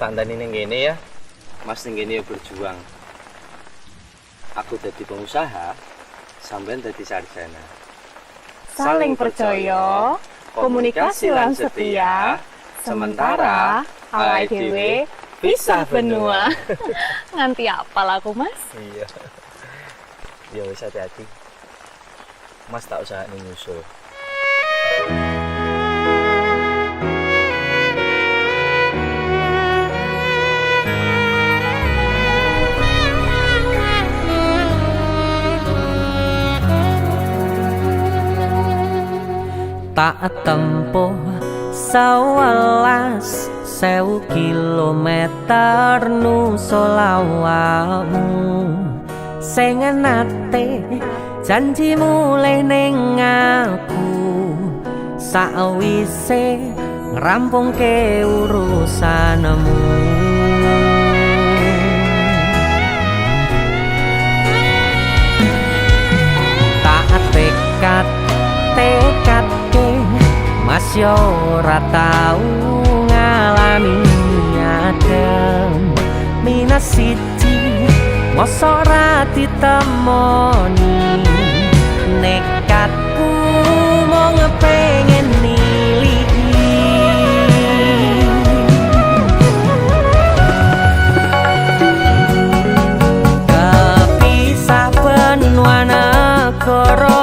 tandani ning kene ya. Mas ning kene berjuang. Aku jadi pengusaha, sampean jadi sarjana. Saling percaya, komunikasi lan setia, sementara awake dhewe pisah benua. Nganti apal aku, Mas? Iya. Ya wis hati-hati. Mas tak usah nyusul. Tak tempuh 11.000 kilometer nusolawakmu sing nate janji mulih ning aku sawise ngrampungke urusanmu. Tak tekad Mas yo ora tau ngalami adem minus siji mosok ora ditemoni nekatku mau ngepengen niliki kepisah benua negara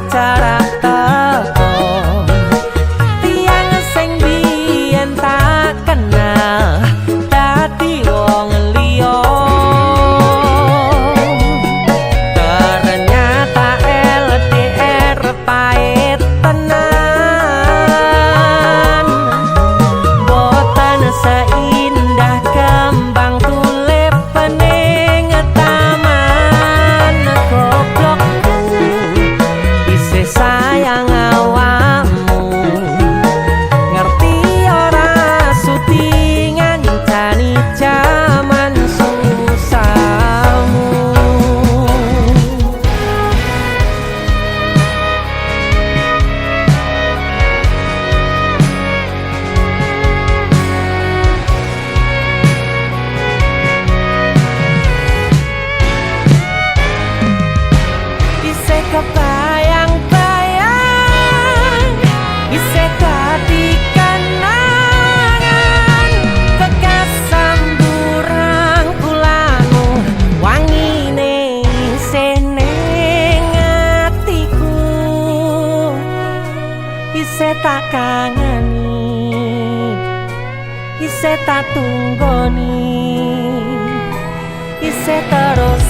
cara teko tiang sing biyen tak kenal dadi wong liya ternyata LDR pahit tenan boten seindah kembang tulip pening taman goblok sayang awakmu ngerti ora sudi ngancani jaman susahmu. Isih kebayang tak kangeni isih tak tunggoni isih terus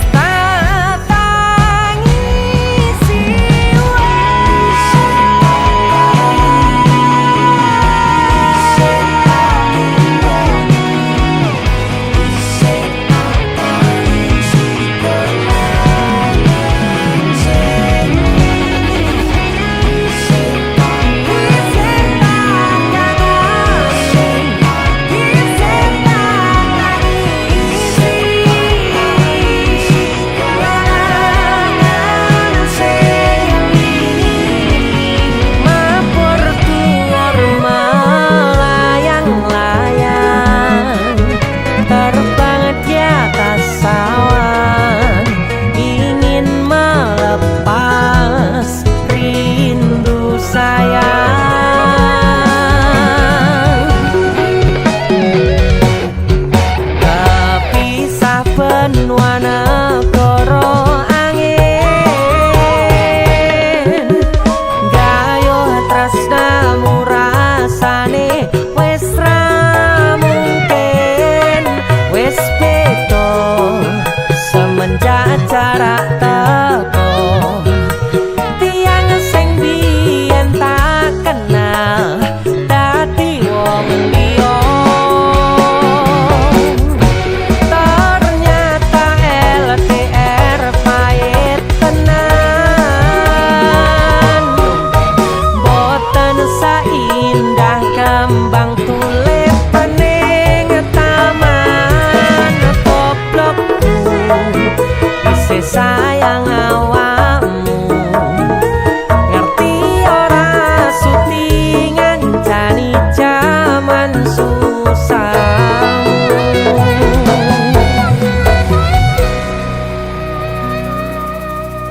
susah.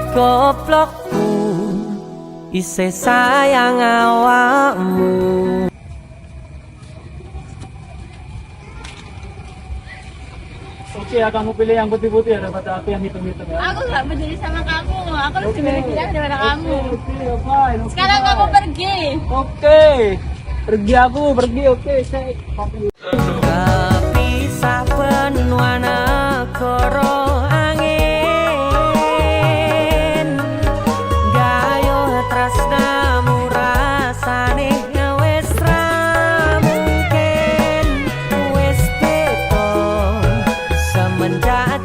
Goblokku isih sayang awakmu. Oke ya, kamu pilih yang putih-putih ya, daripada aku yang hitam-hitam ya. Aku nggak peduli sama kamu. Aku lebih milih daripada kamu. Oke, fine. Oke, Sekarang fine. kamu pergi. Oke. Pergi aku, pergi. Oke, saya. Kepisah benua negara angin, gayo tresnamu rasane wis ra mungkin, wis beda semenjak